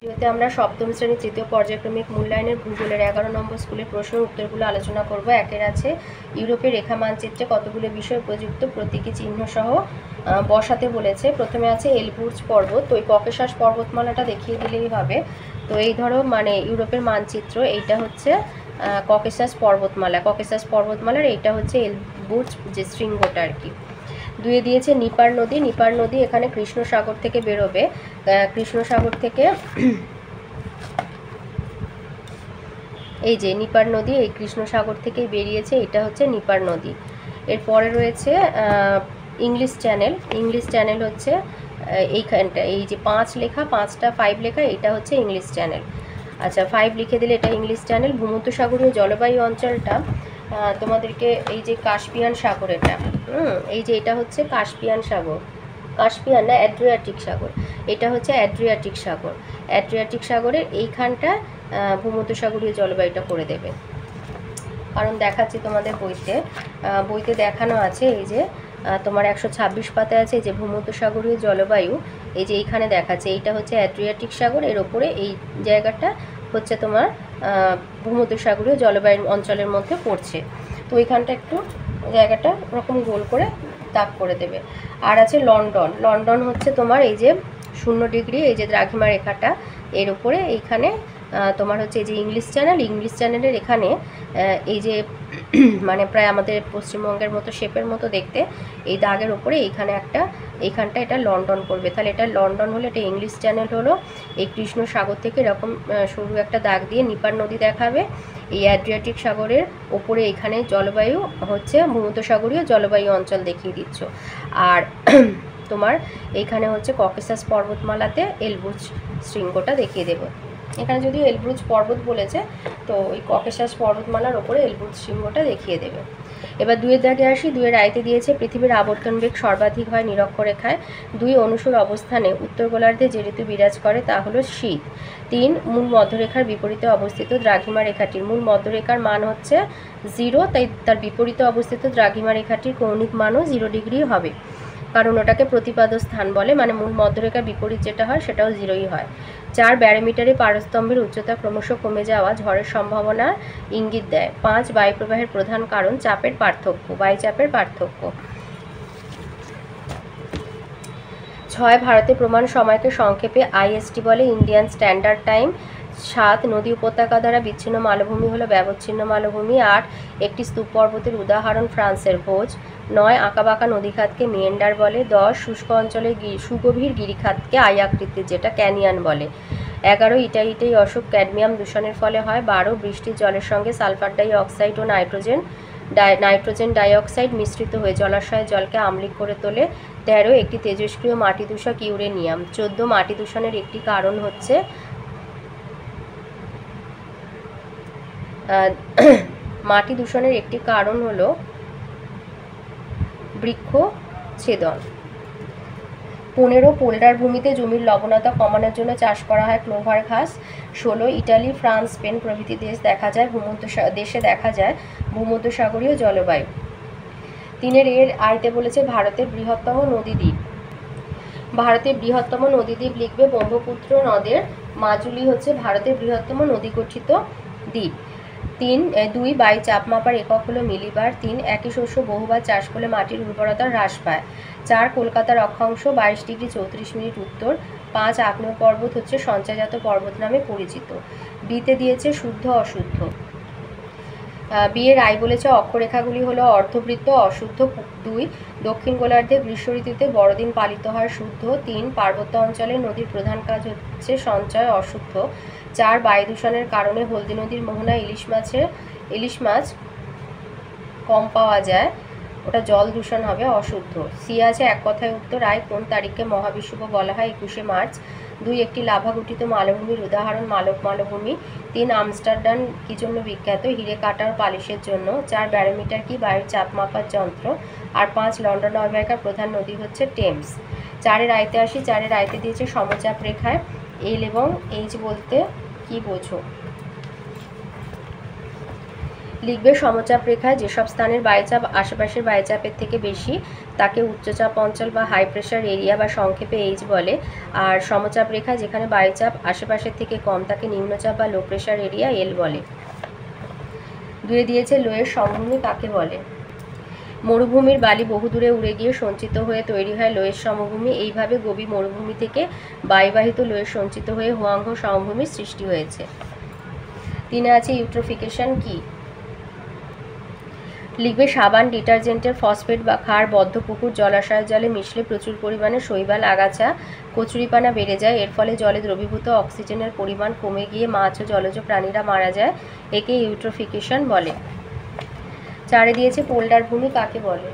ভিডিওতে আমরা সপ্তম শ্রেণীর তৃতীয় পর্যায়ক্রমিক মূল্যায়নের ভূগোলের 11 নম্বর স্কুলের প্রশ্নের উত্তরগুলো আলোচনা করব। একের আছে ইউরোপের রেখা মানচিত্রে কতগুলো বিষয় উপযুক্ত প্রতীকী চিহ্ন সহ বসাতে বলেছে। প্রথমে আছে এলবুর্জ পর্বত। তো এই ককেশাস পর্বতমালাটা দেখিয়ে দিলেই হবে। তো এই ধরো মানে ইউরোপের মানচিত্র, এইটা হচ্ছে ককেশাস পর্বতমালার এইটা হচ্ছে এলবুর্জ যে শৃঙ্গটা আর কি। দুয়ে দিয়েছে নিপার নদী এখানে কৃষ্ণ সাগর থেকে বেরোবে। কৃষ্ণ সাগর থেকে এই যে নিপার নদী, এই কৃষ্ণ সাগর থেকে বেরিয়েছে, এটা হচ্ছে নিপার নদী। এরপরে রয়েছে ইংলিশ চ্যানেল হচ্ছে এইখানটা, এই যে 5 লেখা, 5টা 5 লেখা, এটা হচ্ছে ইংলিশ চ্যানেল। আচ্ছা 5 লিখে দিলে এটা ইংলিশ চ্যানেল। ভূমধ্যসাগরীয় জলবায়ু অঞ্চলটা তোমাদেরকে এই যে কাস্পিয়ান সাগর, এই যে এটা হচ্ছে কাস্পিয়ান না অ্যাড্রিয়াটিক সাগর, এটা হচ্ছে অ্যাড্রিয়াটিক সাগরের এইখানটা ভূমধ্যসাগরীয় জলবায়ুটা করে দেবে। কারণ দেখাচ্ছি তোমাদের বইতে দেখানো আছে, এই যে তোমার 126 পাতায় আছে এই যে ভূমধ্যসাগরীয় জলবায়ু, এই যে এইখানে দেখাচ্ছে এইটা হচ্ছে অ্যাড্রিয়াটিক সাগর, এর ওপরে এই জায়গাটা হচ্ছে তোমার ভূমধ্যসাগরীয় জলবায়ু অঞ্চলের মধ্যে পড়ছে। তো এইখানটা একটু জায়গাটা ওরকম গোল করে দাগ করে দেবে। আর আছে লন্ডন হচ্ছে তোমার এই যে 0 ডিগ্রি, এই যে দ্রাঘিমা রেখাটা এর উপরে এইখানে তোমার হচ্ছে এই যে ইংলিশ চ্যানেলের এখানে এই যে মানে প্রায় আমাদের পশ্চিমবঙ্গের মতো শেপের মতো দেখতে, এই দাগের উপরে এইখানটা এটা লন্ডন করবে। তাহলে এটা লন্ডন হলে এটা ইংলিশ চ্যানেল হলো। এই কৃষ্ণ সাগর থেকে এরকম সরু একটা দাগ দিয়ে নিপার নদী দেখাবে। এই অ্যাড্রিয়াটিক সাগরের ওপরে এখানে জলবায়ু হচ্ছে ভূমধ্যসাগরীয় জলবায়ু অঞ্চল দেখিয়ে দিচ্ছ। আর তোমার এইখানে হচ্ছে ককেশাস পর্বতমালাতে এলবুর্জ শৃঙ্গটা দেখিয়ে দেবো। এখানে যদিও এলবুর্জ পর্বত বলেছে, তো ওই ককেশাস পর্বতমালার ওপরে এলবুর্জ শৃঙ্গটা দেখিয়ে দেবে। এবার 2 দাগে আসি। 2 রায়তে দিয়েছে পৃথিবীর আবর্তন বেগ সর্বাধিক হয় নিরক্ষরেখায়। 2 অনুসূর অবস্থানে উত্তর গোলার্ধে যে ঋতু বিরাজ করে তা হলো শীত। 3 মূল মধ্যরেখার বিপরীতে অবস্থিত দ্রাঘিমা রেখাটির মূল মধ্যরেখার মান হচ্ছে 0, তাই তার বিপরীতে অবস্থিত দ্রাঘিমা রেখাটির কৌণিক মানও 0 ডিগ্রি হবে, কারণ ওটাকে প্রতিপাদ স্থান বলে, মানে মূল মধ্যরেখার বিপরীত যেটা হয় সেটাও 0ই হয়। 4 ব্যারোমিটারে পারস্তম্ভের উচ্চতা ক্রমশ কমে যাওয়া ঝড়ের সম্ভাবনার ইঙ্গিত দেয়। 5 বায়ুপ্রবাহের প্রধান কারণ বায়ুচাপের পার্থক্য। 6 ভারতে প্রমাণ সময়কে সংক্ষেপে IST বলে, ইন্ডিয়ান স্ট্যান্ডার্ড টাইম। 7 নদী উপত্যকা দ্বারা বিচ্ছিন্ন মালভূমি হলো ব্যবচ্ছিন্ন মালভূমি। 8 একটি স্তূপ পর্বতের উদাহরণ ফ্রান্সের ভোজ। 9 আঁকাবাঁকা নদীখাতকে মিয়েন্ডার বলে। 10 শুষ্ক অঞ্চলে সুগভীর গিরিখাতকে আই আকৃতির যেটা ক্যানিয়ন বলে। 11 ইটালিতে অশোক ক্যাডমিয়াম দূষণের ফলে হয়। 12 বৃষ্টির জলের সঙ্গে সালফার ডাই অক্সাইড ও নাইট্রোজেন ডাইঅক্সাইড মিশ্রিত হয়ে জলাশয়ের জলকে আম্লিক করে তোলে। 13 একটি তেজস্ক্রিয় মাটি দূষক ইউরেনিয়াম। 14 মাটি দূষণের একটি কারণ হচ্ছে হলো বৃক্ষছেদন। 15 পোল্ডার ভূমিতে জমির লবণতা কমানোর জন্য চাষ করা হয় ক্লোভার ঘাস। 16 ইটালি, ফ্রান্স, স্পেন প্রভৃতি দেশে দেখা যায় ভূমধ্যসাগরীয় জলবায়ু। 3 এর আইতে বলেছে ভারতের বৃহত্তম নদীদ্বীপ লিখবে ব্রহ্মপুত্র নদের মাজুলি হচ্ছে ভারতের বৃহত্তম নদী গঠিত দ্বীপ। 2 বায়ু চাপ মাপার একক হলো মিলিবার। 3 একই শস্য বহুবার চাষ করলে মাটির উর্বরতা হ্রাস পায়। 4 কলকাতার অক্ষাংশ 22 ডিগ্রি 34 মিনিট উত্তর। 5 আগ্নেয় পর্বত হচ্ছে সঞ্চয়জাত পর্বত নামে পরিচিত। বিতে দিয়েছে শুদ্ধ অশুদ্ধ। বিয়ের আই বলেছে অক্ষরেখাগুলি হলো অর্ধবৃত্ত, অশুদ্ধ। 2 দক্ষিণ গোলার্ধে গ্রীষ্ম ঋতুতে বড়দিন পালিত হয়, শুদ্ধ। 3 পার্বত্য অঞ্চলে নদীর প্রধান কাজ হচ্ছে সঞ্চয়, অশুদ্ধ। 4 বায়ু দূষণের কারণে হলদি নদীর মোহনায় ইলিশ মাছ কম পাওয়া যায়, ওটা জল দূষণ হবে, অশুদ্ধ। সি আছে এক কথায় উত্তর। আই কোন তারিখকে মহাবিষুব বলা হয়? 21শে মার্চ। 2 একটি লাভা গঠিত মালভূমির উদাহরণ মালব মালভূমি। 3 আমস্টারডাম কি জন্য বিখ্যাত? হিরে কাটা ও পালিশের জন্য। 4 ব্যারোমিটার কি? বায়ুর চাপ মাপার যন্ত্র। আর 5 লন্ডন অববাহিকার প্রধান নদী হচ্ছে টেমস। 4 এর আইতে আসি। 4 এর আইতে দিয়েছে সমচাপ রেখায় এল এবং এইচ বলতে কি বোঝো? লিখবে সমচাপ রেখায় যেসব স্থানের বায়ুচাপ আশেপাশের বায়ুচাপের থেকে বেশি তাকে উচ্চচাপ অঞ্চল বা হাই প্রেশার এরিয়া বা সংক্ষেপে এইচ বলে, আর সমচাপ রেখায় যেখানে বায়ুচাপ আশেপাশের থেকে কম তাকে নিম্নচাপ বা লো প্রেশার এরিয়া এল বলে। দুয়ে দিয়েছে লোয়ের সমভূমি কাকে বলে। মরুভূমির বালি বহুদূরে উড়ে গিয়ে সঞ্চিত হয়ে তৈরি হয় লোয়ের সমভূমি। এইভাবে গোবি মরুভূমি থেকে বায়ুবাহিত লোয়ের সঞ্চিত হয়ে হুয়াংহো সমভূমির সৃষ্টি হয়েছে। 3 আছে ইউট্রোফিকেশন কি। লিখবে সাবান ডিটারজেন্টের ফসফেট বা ক্ষার বদ্ধ পুকুর জলাশয়ের জলে মিশলে প্রচুর পরিমাণে শৈবাল আগাছা কচুরিপানা বেড়ে যায়। এর ফলে জলে দ্রবীভূত অক্সিজেনের পরিমাণ কমে গিয়ে মাছ ও জলজ প্রাণীরা মারা যায়। একে ইউট্রোফিকেশন বলে। 4 দিয়েছে পোল্ডার ভূমি কাকে বলে।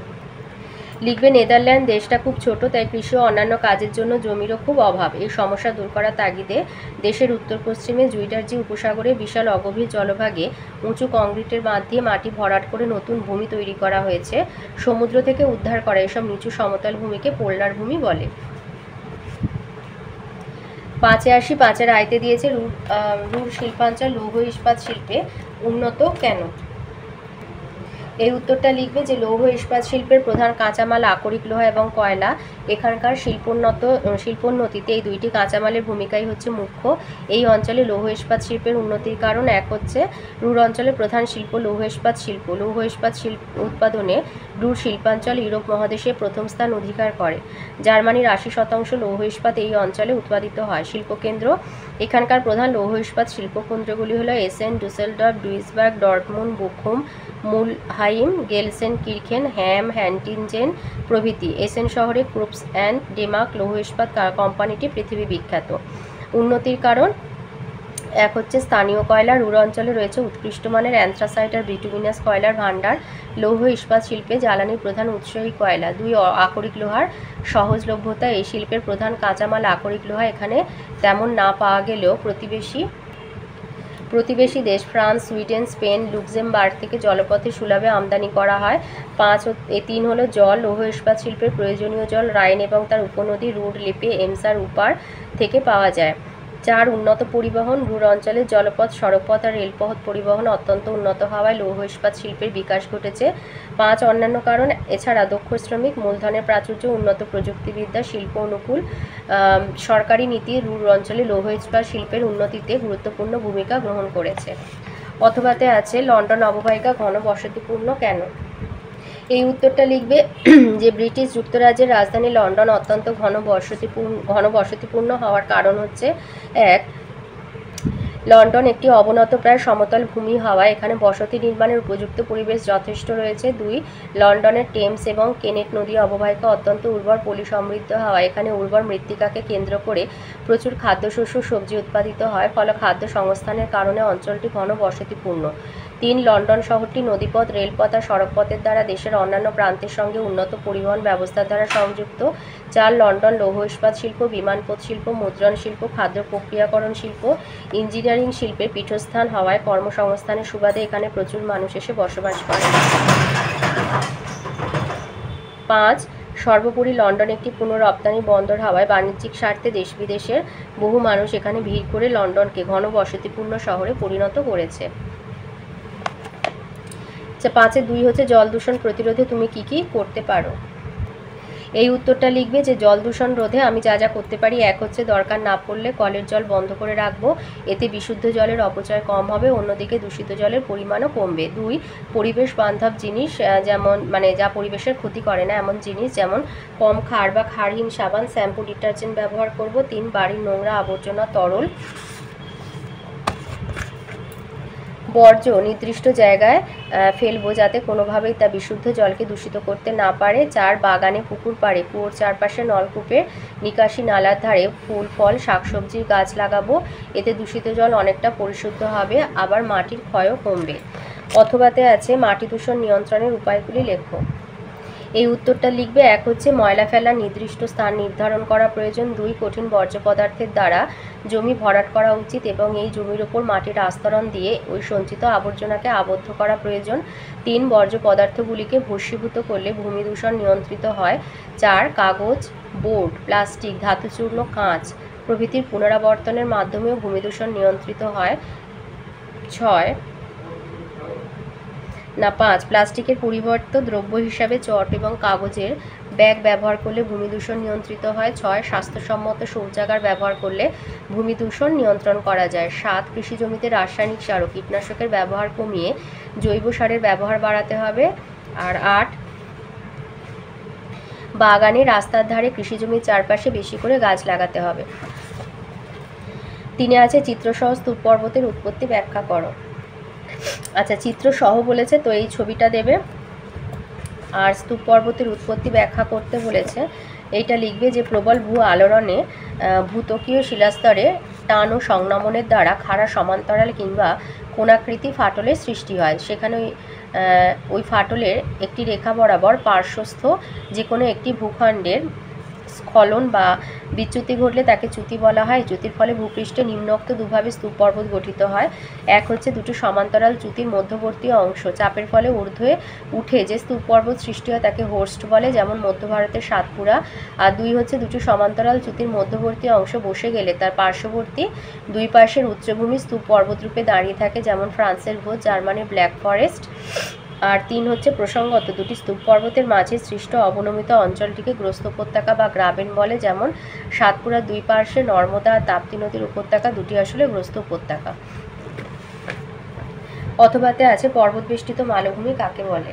লিখবে নেদারল্যান্ড দেশটা খুব ছোট, তাই কৃষি ও অন্যান্য কাজের জন্য জমিরও খুব অভাব। এই সমস্যা দূর করার তাগিদে দেশের উত্তর পশ্চিমে জুইডার্জি উপসাগরে বিশাল অগভীর জলভাগে উঁচু কংক্রিটের বাঁধ দিয়ে মাটি ভরাট করে নতুন ভূমি তৈরি করা হয়েছে। সমুদ্র থেকে উদ্ধার করা এসব নিচু সমতল ভূমিকে পোল্ডার ভূমি বলে। 5 আসি। 5 আয়তে দিয়েছে রুর শিল্পাঞ্চল লৌহ ইস্পাত শিল্পে উন্নত কেন। এই উত্তরটা লিখবে যে লৌহ ইস্পাত শিল্পের প্রধান কাঁচামাল আকরিক লোহা এবং কয়লা। এখানকার শিল্পোন্নতিতে এই দুইটি কাঁচামালের ভূমিকাই হচ্ছে মুখ্য। এই অঞ্চলে লৌহ ইস্পাত শিল্পের উন্নতির কারণ এক হচ্ছে রুর অঞ্চলের প্রধান শিল্প লৌহ ইস্পাত শিল্প। লৌহ ইস্পাত শিল্প উৎপাদনে রুর শিল্পাঞ্চল ইউরোপ মহাদেশে প্রথম স্থান অধিকার করে। জার্মানির 80% লৌহ ইস্পাত এই অঞ্চলে উৎপাদিত হয়। শিল্পকেন্দ্র এখানকার প্রধান লৌহ ইস্পাত শিল্পকেন্দ্রগুলি হলো এসেন, ডুসেলডর্ফ, ডুইসবার্গ, ডর্টমুন্ড, বুখুম, মুলহাইম, গেলসেন কির্খেন, হ্যাম, হ্যান্টিনজেন প্রভৃতি। এসেন শহরে ক্রুপস অ্যান্ড ডেমাক লৌহ ইস্পাত কোম্পানিটি পৃথিবী বিখ্যাত। উন্নতির কারণ এক হচ্ছে স্থানীয় কয়লা। রুর অঞ্চলে রয়েছে উৎকৃষ্ট মানের অ্যান্থ্রাসাইট আর বিটুমিনাস কয়লার ভাণ্ডার। লৌহ ইস্পাত শিল্পে জ্বালানির প্রধান উৎসই কয়লা। 2 আকরিক লোহার সহজলভ্যতা। এই শিল্পের প্রধান কাঁচামাল আকরিক লোহা। এখানে তেমন না পাওয়া গেলেও প্রতিবেশী দেশ ফ্রান্স, সুইডেন, স্পেন, লুক্সেমবার্গ থেকে জলপথে সুলভে আমদানি করা হয়। 3 হলো জল। লৌহ ইস্পাত শিল্পের প্রয়োজনীয় জল রাইন এবং তার উপনদী রুর, লিপে, এমসার উপার থেকে পাওয়া যায়। 4 উন্নত পরিবহন। রুর অঞ্চলের জলপথ, সড়কপথ আর রেলপথ পরিবহন অত্যন্ত উন্নত হওয়ায় লৌহ ইস্পাত শিল্পের বিকাশ ঘটেছে। 5 অন্যান্য কারণ এছাড়া দক্ষ শ্রমিক, মূলধনের প্রাচুর্য, উন্নত প্রযুক্তিবিদ্যা, শিল্প অনুকূল সরকারি নীতি রুর অঞ্চলে লৌহ ইস্পাত শিল্পের উন্নতিতে গুরুত্বপূর্ণ ভূমিকা গ্রহণ করেছে। অথবাতে আছে লন্ডন অববাহিকা ঘন বসতিপূর্ণ কেন। এই উত্তরটা লিখবে যে ব্রিটিশ যুক্তরাজ্যের রাজধানী লন্ডন অত্যন্ত ঘন বসতিপূর্ণ হওয়ার কারণ হচ্ছে 1 লন্ডন একটি অবনত প্রায় সমতল ভূমি হওয়ায় এখানে বসতি নির্মাণের উপযুক্ত পরিবেশ যথেষ্ট রয়েছে। 2 লন্ডনের টেমস এবং কেনেট নদী অববাহিকা অত্যন্ত উর্বর পলি সমৃদ্ধ হওয়ায় এখানে উর্বর মৃত্তিকাকে কেন্দ্র করে প্রচুর খাদ্যশস্য সবজি উৎপাদিত হয়। ফলে খাদ্য সংস্থানের কারণে অঞ্চলটি ঘন বসতিপূর্ণ। 3 লন্ডন শহরটি নদীপথ, রেলপথ আর সড়কপথের দ্বারা দেশের অন্যান্য প্রান্তের সঙ্গে উন্নত পরিবহন ব্যবস্থার দ্বারা সংযুক্ত। 4 লন্ডন লৌহ ইস্পাত শিল্প, বিমানপথ শিল্প, মুদ্রণ শিল্প, খাদ্য প্রক্রিয়াকরণ শিল্প, ইঞ্জিনিয়ারিং শিল্পের পীঠস্থান হওয়ায় কর্মসংস্থানের সুবাদে এখানে প্রচুর মানুষ এসে বসবাস করে। 5 সর্বোপরি লন্ডন একটি পুনঃরপ্তানি বন্দর হওয়ায় বাণিজ্যিক স্বার্থে দেশ বিদেশের বহু মানুষ এখানে ভিড় করে লন্ডনকে ঘন বসতিপূর্ণ শহরে পরিণত করেছে। 5 2 হচ্ছে জল দূষণ প্রতিরোধে তুমি কি কি করতে পারো। এই উত্তরটা লিখবে যে জল দূষণ রোধে আমি যা যা করতে পারি। 1 হচ্ছে দরকার না পড়লে কলের জল বন্ধ করে রাখবো, এতে বিশুদ্ধ জলের অপচয় কম হবে, অন্যদিকে দূষিত জলের পরিমাণও কমবে। 2 পরিবেশ বান্ধব জিনিস যেমন যা পরিবেশের ক্ষতি করে না এমন জিনিস যেমন কম ক্ষার বা ক্ষারহীন সাবান, শ্যাম্পু, ডিটারজেন্ট ব্যবহার করব। 3 বাড়ির নোংরা আবর্জনা তরল বর্জ্য নির্দিষ্ট জায়গায় ফেলবো যাতে কোনোভাবেই তা বিশুদ্ধ জলকে দূষিত করতে না পারে। 4 বাগানে, পুকুর পাড়ে, কুয়োর চারপাশে, নলকূপের নিকাশি নালার ধারে ফুল, ফল, শাকসবজির গাছ লাগাবো, এতে দূষিত জল অনেকটা পরিশুদ্ধ হবে, আবার মাটির ক্ষয়ও কমবে। অথবাতে আছে মাটি দূষণ নিয়ন্ত্রণের উপায়গুলি লেখো। এই উত্তরটা লিখবে 1 হচ্ছে ময়লা ফেলার নির্দিষ্ট স্থান নির্ধারণ করা প্রয়োজন। 2 কঠিন বর্জ্য পদার্থের দ্বারা জমি ভরাট করা উচিত এবং এই জমির ওপর মাটির আস্তরণ দিয়ে ওই সঞ্চিত আবর্জনাকে আবদ্ধ করা প্রয়োজন। 3 বর্জ্য পদার্থগুলিকে ভস্মীভূত করলে ভূমি দূষণ নিয়ন্ত্রিত হয়। 4 কাগজ, বোর্ড, প্লাস্টিক, ধাতুচূর্ণ, কাঁচ প্রভৃতির পুনরাবর্তনের মাধ্যমেও ভূমি দূষণ নিয়ন্ত্রিত হয়। 6 না 5, প্লাস্টিকের পরিবর্তিত দ্রব্য হিসাবে চট এবং কাগজের ব্যাগ ব্যবহার করলে ভূমিদূষণ নিয়ন্ত্রিত হয়। 6, স্বাস্থ্যসম্মত শৌচাগার ব্যবহার করলে ভূমিদূষণ নিয়ন্ত্রণ করা যায়। 7, কৃষি জমিতে রাসায়নিক সার ও কীটনাশকের ব্যবহার কমিয়ে জৈব সারের ব্যবহার বাড়াতে হবে। আর 8, বাগানে রাস্তার ধারে কৃষিজমির চারপাশে বেশি করে গাছ লাগাতে হবে। 3 আছে চিত্রসহ স্তূপ পর্বতের উৎপত্তি ব্যাখ্যা করো। আচ্ছা, চিত্রসহ বলেছে, তো এই ছবিটা দেবে। আর স্তূপ পর্বতের উৎপত্তি ব্যাখ্যা করতে বলেছে, এইটা লিখবে যে প্রবল ভূ আলোড়নে ভূত্বকীয় শিলাস্তরে টান ও সংনমনের দ্বারা খাড়া সমান্তরাল কিংবা কোণাকৃতি ফাটলের সৃষ্টি হয়। সেখানে ওই ফাটলের একটি রেখা বরাবর পার্শ্বস্থ যে কোনো একটি ভূখণ্ডের স্খলন বা বিচ্যুতি ঘটলে তাকে চ্যুতি বলা হয়। চ্যুতির ফলে ভূপৃষ্ঠে নিম্নোক্ত দুভাবে স্তূপ পর্বত গঠিত হয়। এক হচ্ছে দুটি সমান্তরাল চ্যুতির মধ্যবর্তী অংশ চাপের ফলে ঊর্ধ্বে উঠে যে স্তূপ পর্বত সৃষ্টি হয় তাকে হোর্স্ট বলে, যেমন মধ্য ভারতের সাতপুরা। আর 2 হচ্ছে দুটি সমান্তরাল চ্যুতির মধ্যবর্তী অংশ বসে গেলে তার পার্শ্ববর্তী দুই পাশের উচ্চভূমি স্তূপ পর্বত রূপে দাঁড়িয়ে থাকে, যেমন ফ্রান্সের ভোজ, জার্মানির ব্ল্যাক ফরেস্ট। আর 3 হচ্ছে প্রসঙ্গত দুটি স্তূপ পর্বতের মাঝে সৃষ্ট অবনমিত অঞ্চলটিকে গ্রস্ত উপত্যকা বা গ্রাবেন বলে, যেমন সাতপুরার দুই পার্শ্বে নর্মদা আর তাপ্তি নদীর উপত্যকা দুটি আসলে গ্রস্ত উপত্যকা। অথবাতে আছে পর্বত বেষ্টিত মালভূমি কাকে বলে।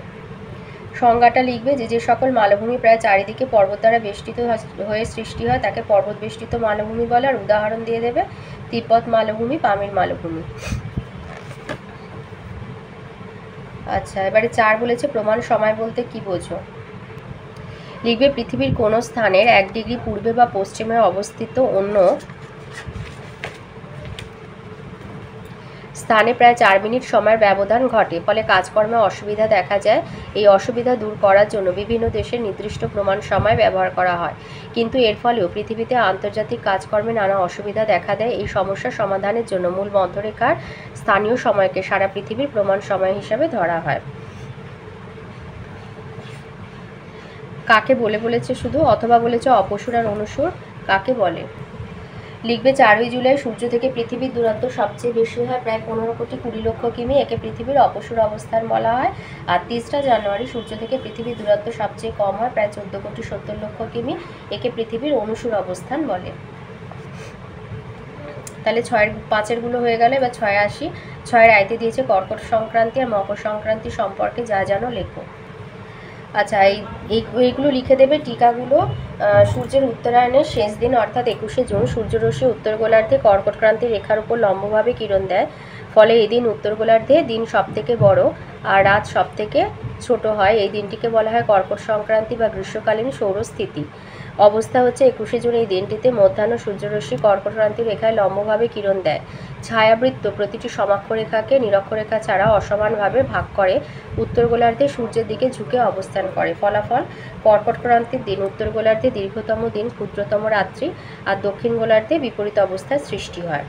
সংজ্ঞাটা লিখবে যে সকল মালভূমি প্রায় চারিদিকে পর্বত দ্বারা বেষ্টিত হয়ে সৃষ্টি হয় তাকে পর্বত বেষ্টিত মালভূমি বলে। আর উদাহরণ দিয়ে দেবে তিব্বত মালভূমি, পামির মালভূমি। আচ্ছা, এবারে 4 বলেছে প্রমাণ সময় বলতে কি বোঝো। লিখবে পৃথিবীর কোন স্থানের 1 ডিগ্রি পূর্বে বা পশ্চিমে অবস্থিত অন্য স্থানে প্রায় 4 মিনিট সময়ের ব্যবধান ঘটে, ফলে কাজকর্মে অসুবিধা দেখা যায়। এই অসুবিধা দূর করার জন্য বিভিন্ন দেশের নির্দিষ্ট প্রমাণ সময় ব্যবহার করা হয়, কিন্তু এর ফলেও পৃথিবীতে আন্তর্জাতিক কাজকর্মে নানা অসুবিধা দেখা দেয়। এই সমস্যা সমাধানের জন্য মূল মধ্যরেখার স্থানীয় সময়কে সারা পৃথিবীর প্রমাণ সময় হিসাবে ধরা হয়। কাকে বলেছে শুধু, অথবা বলেছে অপসূর আর অনুসূর কাকে বলে। লিখবে 4ই জুলাই সূর্য থেকে পৃথিবীর দূরত্ব সবচেয়ে বেশি হয়, প্রায় 15 কোটি 20 লক্ষ কিমি, একে পৃথিবীর অপসূর অবস্থান বলা হয়। আর 30 জানুয়ারি সূর্য থেকে পৃথিবীর দূরত্ব সবচেয়ে কম হয়, প্রায় 14 কোটি 70 লক্ষ কিমি, একে পৃথিবীর অনুসূর অবস্থান বলে। তাহলে 5 গুলো হয়ে গেল। এবার 6 আসি। 6 আইতে দিয়েছে কর্কট সংক্রান্তি আর মকর সংক্রান্তি সম্পর্কে যা জানো লেখো। আচ্ছা, এইগুলো লিখে দেবে। টিকাগুলো সূর্যের উত্তরায়ণের শেষ দিন অর্থাৎ 21শে জুন সূর্যরশ্মি উত্তর গোলার্ধে কর্কট ক্রান্তি রেখার উপর লম্বভাবে কিরণ দেয়, ফলে এই দিন উত্তর গোলার্ধে দিন সবথেকে বড় আর রাত সবথেকে ছোট হয়। এই দিনটিকে বলা হয় কর্কট সংক্রান্তি বা গ্রীষ্মকালীন সৌরস্থিতি। অবস্থা হচ্ছে 21শে জুন এই দিনটিতে মধ্যাহ্ন সূর্যরশ্মি কর্কট ক্রান্তি রেখায় লম্বভাবে কিরণ দেয়। ছায়াবৃত্ত প্রতিটি সমাক্ষরেখাকে নিরক্ষরেখা ছাড়া অসমানভাবে ভাগ করে উত্তর গোলার্ধে সূর্যের দিকে ঝুঁকে অবস্থান করে। ফলাফল, কর্কট ক্রান্তির দিন উত্তর গোলার্ধে দীর্ঘতম দিন, ক্ষুদ্রতম রাত্রি, আর দক্ষিণ গোলার্ধে বিপরীত অবস্থার সৃষ্টি হয়।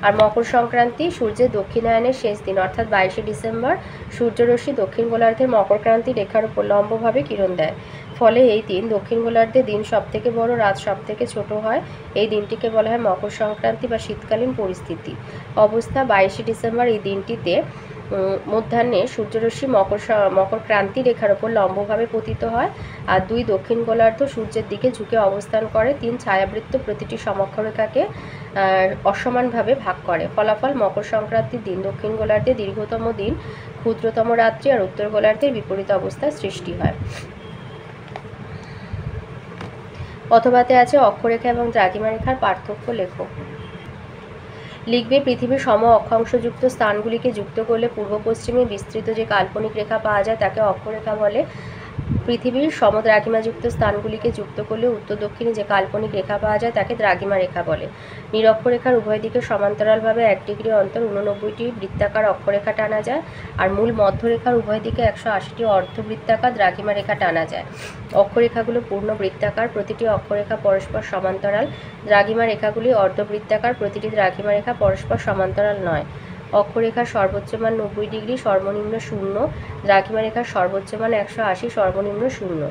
আর মকর সংক্রান্তি সূর্যের দক্ষিণায়নের শেষ দিন অর্থাৎ 22শে ডিসেম্বর সূর্যরশ্মি দক্ষিণ গোলার্ধের মকর ক্রান্তি রেখার উপর লম্বভাবে কিরণ দেয়, ফলে এই দিন দক্ষিণ গোলার্ধে দিন সবথেকে বড়, রাত সবথেকে ছোট হয়। এই দিনটিকে বলা হয় মকর সংক্রান্তি বা শীতকালীন পরিস্থিতি। অবস্থা 22শে ডিসেম্বর এই দিনটিতে মধ্যাহ্নে সূর্যরশ্মি মকর ক্রান্তি রেখার ওপর লম্বভাবে পতিত হয়, আর 2 দক্ষিণ গোলার্ধ সূর্যের দিকে ঝুঁকে অবস্থান করে। 3 ছায়াবৃত্ত প্রতিটি সমক্ষরেখাকে অসমানভাবে ভাগ করে। ফলাফল, মকর সংক্রান্তির দিন দক্ষিণ গোলার্ধে দীর্ঘতম দিন, ক্ষুদ্রতম রাত্রি, আর উত্তর গোলার্ধের বিপরীত অবস্থার সৃষ্টি হয়। অথবাতে আছে অক্ষরেখা এবং দ্রাঘিমা রেখার পার্থক্য লেখো। লিখবে পৃথিবীর সম অক্ষাংশযুক্ত স্থানগুলিকে যুক্ত করলে পূর্ব পশ্চিমে বিস্তৃত যে কাল্পনিক রেখা পাওয়া যায় তাকে অক্ষরেখা বলে। পৃথিবীর সমদ্রাঘিমাযুক্ত স্থানগুলিকে যুক্ত করলে উত্তর দক্ষিণে যে কাল্পনিক রেখা পাওয়া যায় তাকে দ্রাঘিমা রেখা বলে। নিরক্ষরেখার উভয় দিকে সমান্তরালভাবে 1 ডিগ্রি অন্তর 89টি বৃত্তাকার অক্ষরেখা টানা যায়, আর মূল মধ্যরেখার উভয় দিকে 180টি অর্ধবৃত্তাকার দ্রাঘিমা রেখা টানা যায়। অক্ষরেখাগুলো পূর্ণ বৃত্তাকার, প্রতিটি অক্ষরেখা পরস্পর সমান্তরাল। দ্রাঘিমা রেখাগুলি অর্ধবৃত্তাকার, প্রতিটি দ্রাঘিমা রেখা পরস্পর সমান্তরাল নয়। অক্ষরেখার সর্বোচ্চ মান 90 ডিগ্রি, সর্বনিম্ন 0। দ্রাঘিমা রেখার সর্বোচ্চ মান 180, সর্বনিম্ন 0।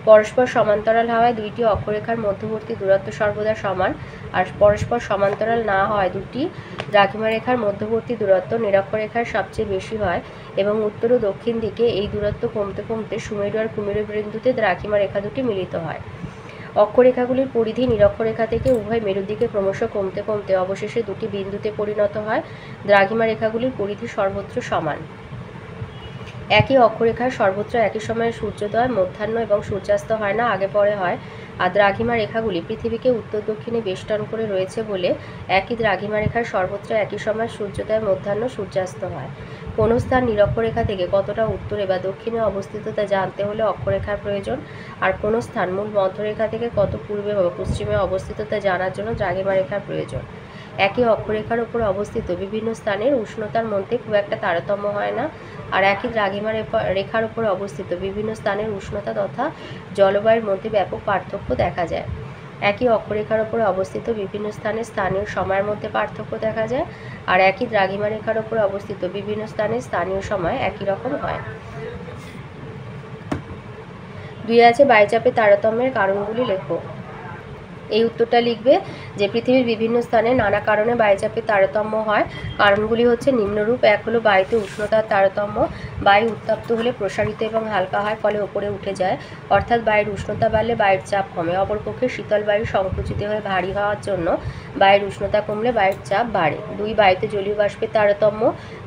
পরস্পর সমান্তরাল হওয়ায় দুইটি অক্ষরেখার মধ্যবর্তী দূরত্ব সর্বদা সমান, আর পরস্পর সমান্তরাল না হওয়ায় দুটি দ্রাঘিমারেখার মধ্যবর্তী দূরত্ব নিরক্ষরেখার সবচেয়ে বেশি হয় এবং উত্তর ও দক্ষিণ দিকে এই দূরত্ব কমতে কমতে সুমেরু আর কুমেরু বিন্দুতে দ্রাঘিমা রেখা দুটি মিলিত হয়। অক্ষরেখাগুলির পরিধি নিরক্ষরেখা থেকে উভয় মেরুর দিকে ক্রমশ কমতে কমতে অবশেষে দুটি বিন্দুতে পরিণত হয়। দ্রাঘিমা রেখাগুলির পরিধি সর্বত্র সমান। একই অক্ষরেখার সর্বত্র একই সময়ে সূর্যোদয়, মধ্যাহ্ন এবং সূর্যাস্ত হয় না, আগে পরে হয়। আর দ্রাঘিমা রেখাগুলি পৃথিবীকে উত্তর দক্ষিণে বেষ্টন করে রয়েছে বলে একই দ্রাঘিমা রেখার সর্বত্র একই সময় সূর্যোদয়, মধ্যাহ্ন, সূর্যাস্ত হয়। কোনো স্থান নিরক্ষরেখা থেকে কতটা উত্তরে বা দক্ষিণে অবস্থিত তা জানতে হলে অক্ষরেখার প্রয়োজন, আর কোনো স্থান মূল মধ্যরেখা থেকে কত পূর্বে বা পশ্চিমে অবস্থিত তা জানার জন্য দ্রাঘিমা রেখার প্রয়োজন। একই অক্ষরেখার উপর অবস্থিত বিভিন্ন স্থানের উষ্ণতার মধ্যে খুব একটা তারতম্য হয় না, আর একই দ্রাঘিমা রেখার উপর অবস্থিত বিভিন্ন স্থানের উষ্ণতা তথা জলবায়ুর মধ্যে ব্যাপক পার্থক্য দেখা যায়। একই অক্ষরেখার উপর অবস্থিত বিভিন্ন স্থানে স্থানীয় সময়ের মধ্যে পার্থক্য দেখা যায়, আর একই দ্রাঘিমা রেখার উপর অবস্থিত বিভিন্ন স্থানে স্থানীয় সময় একই রকম হয়। 2 আছে বায়ুচাপের তারতম্যের কারণগুলি লেখো। এই উত্তরটা লিখবে যে পৃথিবীর বিভিন্ন স্থানে নানা কারণে বায়ুচাপের তারতম্য হয়। কারণগুলি হচ্ছে নিম্নরূপ। 1 হলো বায়ুতে উষ্ণতার তারতম্য। বায়ু উত্তপ্ত হলে প্রসারিত এবং হালকা হয়, ফলে ওপরে উঠে যায়, অর্থাৎ বায়ুর উষ্ণতা বাড়লে বায়ুর চাপ কমে। অপরপক্ষে শীতল বায়ু সংকুচিত হয়ে ভারী হওয়ার জন্য বায়ুর উষ্ণতা কমলে বায়ুর চাপ বাড়ে। 2 বায়ুতে জলীয় বাষ্পের তারতম্য।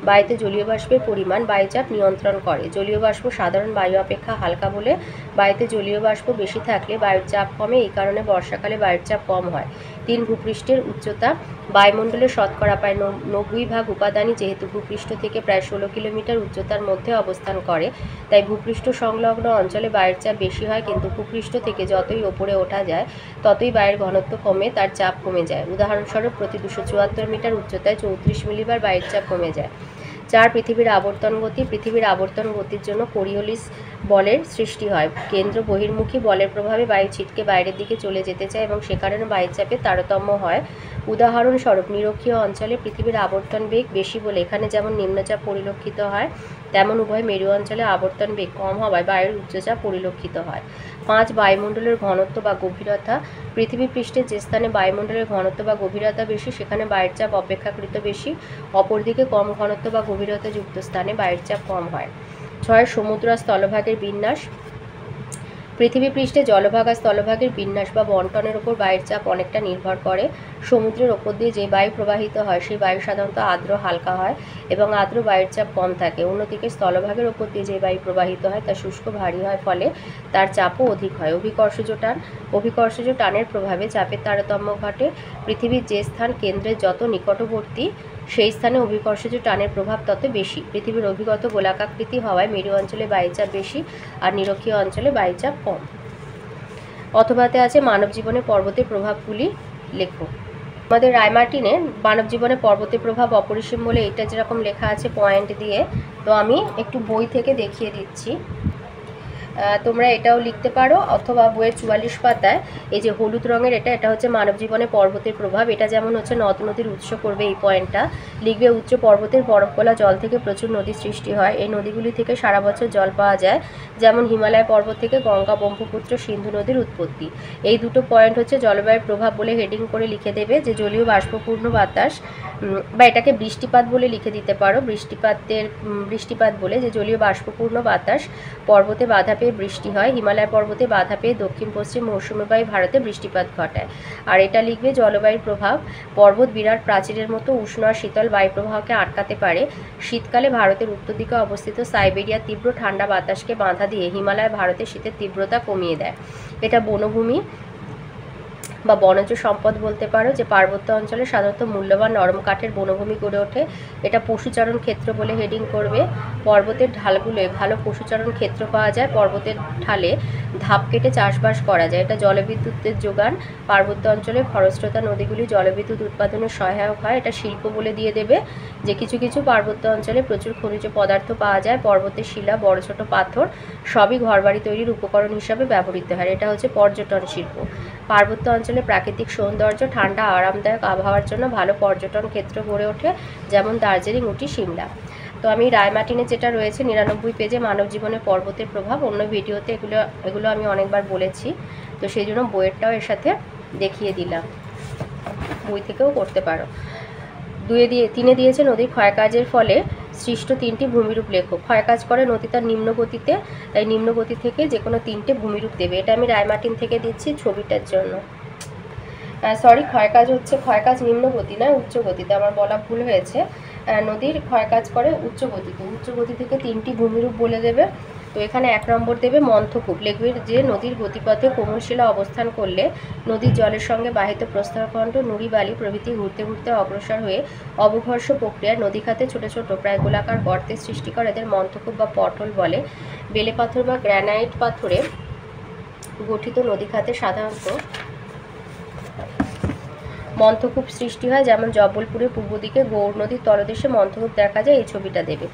বায়ুতে জলীয় বাষ্পের পরিমাণ বায়ুচাপ নিয়ন্ত্রণ করে। জলীয় বাষ্প সাধারণ বায়ু অপেক্ষা হালকা বলে বায়ুতে জলীয় বাষ্প বেশি থাকলে বায়ুর চাপ কমে, এই কারণে বর্ষাকালে বায়ুর চাপ কম হয়। 3 ভূপৃষ্ঠের উচ্চতা। বায়ুমণ্ডলের শতকরা প্রায় 90% উপাদানই যেহেতু ভূপৃষ্ঠ থেকে প্রায় 16 কিলোমিটার উচ্চতার মধ্যে অবস্থান করে, তাই ভূপৃষ্ঠ সংলগ্ন অঞ্চলে বায়ুর চাপ বেশি হয়, কিন্তু ভূপৃষ্ঠ থেকে যতই ওপরে ওঠা যায় ততই বায়ুর ঘনত্ব কমে, তার চাপ কমে যায়। উদাহরণস্বরূপ প্রতি 274 মিটার উচ্চতায় 34 মিলিবার বায়ুর চাপ কমে যায়। 4 পৃথিবীর আবর্তন গতি। পৃথিবীর আবর্তন গতির জন্য কোরিওলিস বলের সৃষ্টি হয়। কেন্দ্র বহির্মুখী বলের প্রভাবে বায়ু ছিটকে বাইরের দিকে চলে যেতে চায় এবং সে কারণে বায়ুচাপের তারতম্য হয়। উদাহরণস্বরূপ নিরক্ষীয় অঞ্চলে পৃথিবীর আবর্তন বেগ বেশি বলে এখানে যেমন নিম্নচাপ পরিলক্ষিত হয়, তেমন উভয় মেরু অঞ্চলে আবর্তন বেগ কম হওয়ায় বায়ুর উচ্চচাপ পরিলক্ষিত হয়। 5 বায়ুমণ্ডলের ঘনত্ব বা গভীরতা। পৃথিবী পৃষ্ঠে যে স্থানে বায়ুমণ্ডলের ঘনত্ব বা গভীরতা বেশি সেখানে বায়ুর চাপ অপেক্ষাকৃত বেশি, অপরদিকে কম ঘনত্ব বা গভীরতা যুক্ত স্থানে বায়ুর চাপ কম হয়। 6 সমুদ্র আর স্থলভাগের বিন্যাস। পৃথিবী পৃষ্ঠে জলভাগ আর স্থলভাগের বিন্যাস বা বন্টনের ওপর বায়ুর চাপ অনেকটা নির্ভর করে। সমুদ্রের ওপর দিয়ে যে বায়ু প্রবাহিত হয় সেই বায়ু সাধারণত আর্দ্র হালকা হয় এবং আর্দ্র বায়ুর চাপ কম থাকে। অন্যদিকে স্থলভাগের ওপর দিয়ে যে বায়ু প্রবাহিত হয় তা শুষ্ক ভারী হয়, ফলে তার চাপও অধিক হয়। অভিকর্ষজ টান। অভিকর্ষজ টানের প্রভাবে চাপের তারতম্য ঘটে। পৃথিবীর যে স্থান কেন্দ্রের যত নিকটবর্তী সেই স্থানে অভিকর্ষজ টানের প্রভাব তত বেশি। পৃথিবীর অভিগত গোলাকাকৃতি হওয়ায় মেরু অঞ্চলে বায়ুচাপ বেশি আর নিরক্ষীয় অঞ্চলে বায়ুচাপ কম। অথবাতে আছে মানব জীবনে পর্বতের প্রভাবগুলি লেখো। আমাদের রায়মার্টিনে মানব জীবনে পর্বতের প্রভাব অপরিসীম বলে এটা যেরকম লেখা আছে পয়েন্ট দিয়ে, তো আমি একটু বই থেকে দেখিয়ে দিচ্ছি। তোমরা এটাও লিখতে পারো, অথবা বইয়ের 44 পাতায় এই যে হলুদ রঙের এটা হচ্ছে মানব জীবনে পর্বতের প্রভাব। এটা যেমন হচ্ছে নদ নদীর উৎস করবে, এই পয়েন্টটা লিখবে। উচ্চ পর্বতের বরফ গলা জল থেকে প্রচুর নদীর সৃষ্টি হয়। এই নদীগুলি থেকে সারা বছর জল পাওয়া যায়, যেমন হিমালয় পর্বত থেকে গঙ্গা, ব্রহ্মপুত্র, সিন্ধু নদীর উৎপত্তি। এই দুটো পয়েন্ট হচ্ছে জলবায়ুর প্রভাব বলে হেডিং করে লিখে দেবে। যে জলীয় বাষ্পপূর্ণ বাতাস, বা এটাকে বৃষ্টিপাত বলে লিখে দিতে পারো, বৃষ্টিপাত বলে, যে জলীয় বাষ্পপূর্ণ বাতাস পর্বতে বাধা পেয়ে বৃষ্টি হয়। হিমালয় পর্বতে বাধা পেয়ে দক্ষিণ পশ্চিম মৌসুমী বায়ু ভারতে বৃষ্টিপাত ঘটায়। আর এটা লিখবে জলবায়ুর প্রভাব। পর্বত বিরাট প্রাচীরের মতো উষ্ণ আর শীতল বায়ু প্রবাহকে আটকাতে পারে। শীতকালে ভারতের উত্তর দিকে অবস্থিত সাইবেরিয়া তীব্র ঠান্ডা বাতাসকে বাধা দিয়ে হিমালয় ভারতের শীতের তীব্রতা কমিয়ে দেয়। এটা বনভূমি বা বনজ সম্পদ বলতে পারো, যে পার্বত্য অঞ্চলে সাধারণত মূল্যবান নরম কাঠের বনভূমি গড়ে ওঠে। এটা পশুচারণ ক্ষেত্র বলে হেডিং করবে। পর্বতের ঢালগুলোয় ভালো পশুচারণ ক্ষেত্র পাওয়া যায়। পর্বতের ঢালে ধাপ কেটে চাষবাস করা যায়। এটা জলবিদ্যুতের যোগান। পার্বত্য অঞ্চলে খরস্রোতা নদীগুলি জলবিদ্যুৎ উৎপাদনে সহায়ক হয়। এটা শিল্প বলে দিয়ে দেবে, যে কিছু কিছু পার্বত্য অঞ্চলে প্রচুর খনিজ পদার্থ পাওয়া যায়। পর্বতের শিলা, বড় ছোট পাথর সবই ঘরবাড়ি তৈরির উপকরণ হিসাবে ব্যবহৃত হয়। এটা হচ্ছে পর্যটন শিল্প। পার্বত্য অঞ্চলে প্রাকৃতিক সৌন্দর্য, ঠান্ডা আরামদায়ক আবহাওয়ার জন্য ভালো পর্যটন ক্ষেত্র গড়ে ওঠে, যেমন দার্জিলিং, উটি, সিমলা। তো আমি রায়মার্টিনে যেটা রয়েছে 99 পেজে মানব জীবনে পর্বতের প্রভাব, অন্য ভিডিওতে এগুলো আমি অনেকবার বলেছি, তো সেই জন্য বইয়েরটাও এর সাথে দেখিয়ে দিলাম, বই থেকেও করতে পারো। 3 দিয়েছে নদীর ক্ষয়কাজের ফলে সৃষ্ট 3টি ভূমিরূপ লেখো। ক্ষয়কাজ করে নদী তার নিম্ন গতিতে, তাই নিম্ন গতি থেকে যে কোনো 3টে ভূমিরূপ দেবে। এটা আমি রায়মার্টিন থেকে দিচ্ছি ছবিটার জন্য। সরি, ক্ষয়কাজ নিম্ন গতি নয়, উচ্চ গতিতে, আমার বলা ভুল হয়েছে। নদীর ক্ষয়কাজ করে উচ্চ গতিতে, উচ্চ গতি থেকে 3টি ভূমিরূপ বলে দেবে। তো এখানে 1 নম্বর দেবে মন্থকূপ, লিখবে যে নদীর গতিপথে কোমল শিলা অবস্থান করলে নদীর জলের সঙ্গে বাহিত প্রস্তরখণ্ড, নুড়ি, বালি প্রভৃতি ঘুরতে ঘুরতে অগ্রসর হয়ে অবঘর্ষ প্রক্রিয়ায় নদী খাতে ছোট ছোট প্রায় গোলাকার গর্তের সৃষ্টি করে, এদের মন্থকূপ বা পটল বলে। বেলে পাথর বা গ্রানাইট পাথরে গঠিত নদী খাতে সাধারণত মন্থকূপ সৃষ্টি হয়, যেমন জব্বলপুরের পূর্ব দিকে গৌর নদীর তলদেশে মন্থকূপ দেখা যায়, এই ছবিটা দেবে।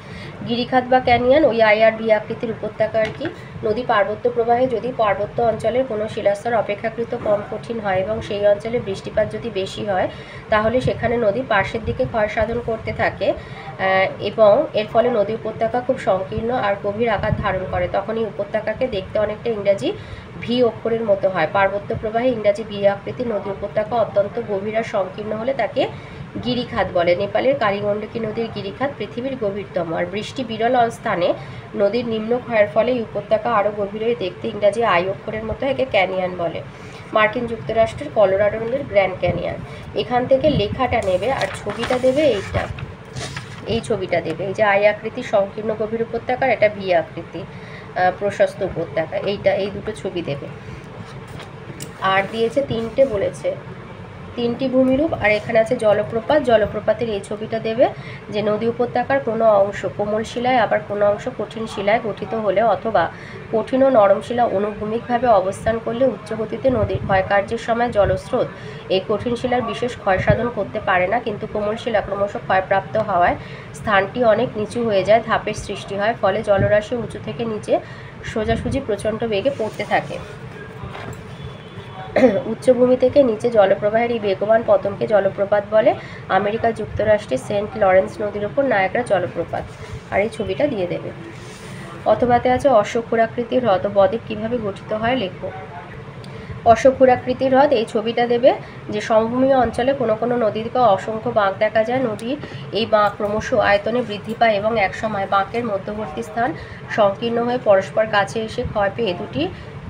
গিরিখাত বা ক্যানিয়ন ওই আই-আর-ভি আকৃতির উপত্যকা আর কি। নদী পার্বত্য প্রবাহে যদি পার্বত্য অঞ্চলের কোনো শিলাস্তর অপেক্ষাকৃত কম কঠিন হয় এবং সেই অঞ্চলে বৃষ্টিপাত যদি বেশি হয়, তাহলে সেখানে নদী পার্শ্বের দিকে ক্ষয় সাধন করতে থাকে এবং এর ফলে নদী উপত্যকা খুব সংকীর্ণ আর গভীর আকার ধারণ করে। তখন এই উপত্যকাকে দেখতে অনেকটা ইংরাজি ভি অক্ষরের মতো হয়। পার্বত্য প্রবাহে ইংরাজি ভি আকৃতির নদী উপত্যকা অত্যন্ত গভীর আর সংকীর্ণ হলে তাকে গিরিখাত বলে। নেপালের কালীগণ্ডকী নদীর গিরিখাত পৃথিবীর গভীরতম, আর বৃষ্টি বিরল স্থানে নদীর নিম্ন ক্ষয়ের ফলে এই উপত্যকা আরও গভীর হয়ে দেখতে ইংরাজি আই অক্ষরের মতো একে ক্যানিয়ন বলে। মার্কিন যুক্তরাষ্ট্রের কলোরাডো নদীর গ্র্যান্ড ক্যানিয়ন। এখান থেকে লেখাটা নেবে আর ছবিটা দেবে এইটা, এই ছবিটা দেবে। এই যে আই আকৃতি সংকীর্ণ গভীর উপত্যকার, এটা ভি আকৃতি প্রশস্ত উপত্যকা, এই দুটো ছবি দেবে। আর দিয়েছে 3টে, বলেছে 3টি ভূমিরূপ, আর এখানে আছে জলপ্রপাত, জলপ্রপাতের এই ছবিটা দেবে যে নদী উপত্যকার কোনো অংশ কোমল শিলায় আবার কোনো অংশ কঠিন শিলায় গঠিত হলে অথবা কঠিন ও নরম শিলা অনুভূমিকভাবে অবস্থান করলে উচ্চ গতিতে নদীর ক্ষয়কার্যের সময় জলস্রোত এই কঠিন শিলার বিশেষ ক্ষয় সাধন করতে পারে না, কিন্তু কোমল শিলা ক্রমশ ক্ষয়প্রাপ্ত হওয়ায় স্থানটি অনেক নিচু হয়ে যায়, ধাপের সৃষ্টি হয়, ফলে জলরাশি উঁচু থেকে নিচে সোজাসুজি প্রচণ্ড বেগে পড়তে থাকে। উচ্চভূমি থেকে নিচে জলপ্রবাহের এই বেগবান পতনকে জলপ্রপাত বলে। আমেরিকা যুক্তরাষ্ট্রের সেন্ট লরেন্স নদীর ওপর নায়াগ্রা জলপ্রপাত, আর এই ছবিটা দিয়ে দেবে। অথবাতে আছে অশ্বক্ষুরাকৃতির হ্রদ ও বদ্বীপ কীভাবে গঠিত হয় লেখো। অশ্বক্ষুরাকৃতির হ্রদ, এই ছবিটা দেবে যে সমভূমি অঞ্চলে কোনো কোনো নদীতে অসংখ্য বাঁক দেখা যায়। নদীর এই বাঁক ক্রমশ আয়তনে বৃদ্ধি পায় এবং একসময় বাঁকের মধ্যবর্তী স্থান সংকীর্ণ হয়ে পরস্পর কাছে এসে ক্ষয় পেয়ে দুটি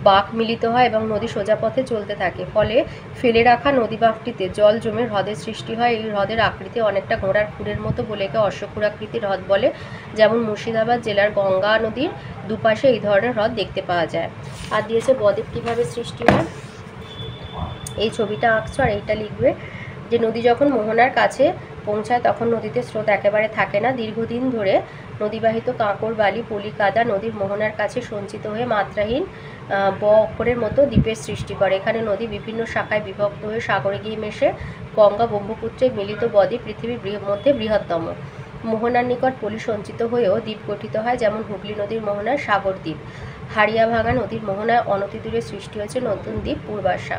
বাঁক মিলিত হয় এবং নদী সোজা পথে চলতে থাকে, ফলে ফেলে রাখা নদী বাঁকটিতে জল জমে হ্রদের সৃষ্টি হয়। এই হ্রদের আকৃতি অনেকটা ঘোড়ার খুরের মতো বলে একে অশ্বক্ষুরাকৃতির হ্রদ বলে। যেমন মুর্শিদাবাদ জেলার গঙ্গা নদীর দুপাশে এই ধরনের হ্রদ দেখতে পাওয়া যায়। আর দিয়েছে বদ্বীপ কীভাবে সৃষ্টি হয়, এই ছবিটা আঁকছো আর এইটা লিখবে যে নদী যখন মোহনার কাছে পৌঁছায় তখন নদীতে স্রোত একেবারে থাকে না, দীর্ঘদিন ধরে নদীবাহিত কাঁকড়, বালি, পলি, কাদা নদীর মোহনার কাছে সঞ্চিত হয়ে মাত্রাহীন ব অক্ষরের মতো দ্বীপের সৃষ্টি করে। এখানে নদী বিভিন্ন শাখায় বিভক্ত হয়ে সাগরে গিয়ে মেশে। গঙ্গা ব্রহ্মপুত্রের মিলিত বদ্বীপ পৃথিবীর মধ্যে বৃহত্তম। মোহনার নিকট পলি সঞ্চিত হয়েও দ্বীপ গঠিত হয়, যেমন হুগলি নদীর মোহনায় সাগর দ্বীপ। হাড়িয়াভাঙা নদীর মোহনায় অনতিদূরে সৃষ্টি হয়েছে নতুন দ্বীপ পূর্বাশা।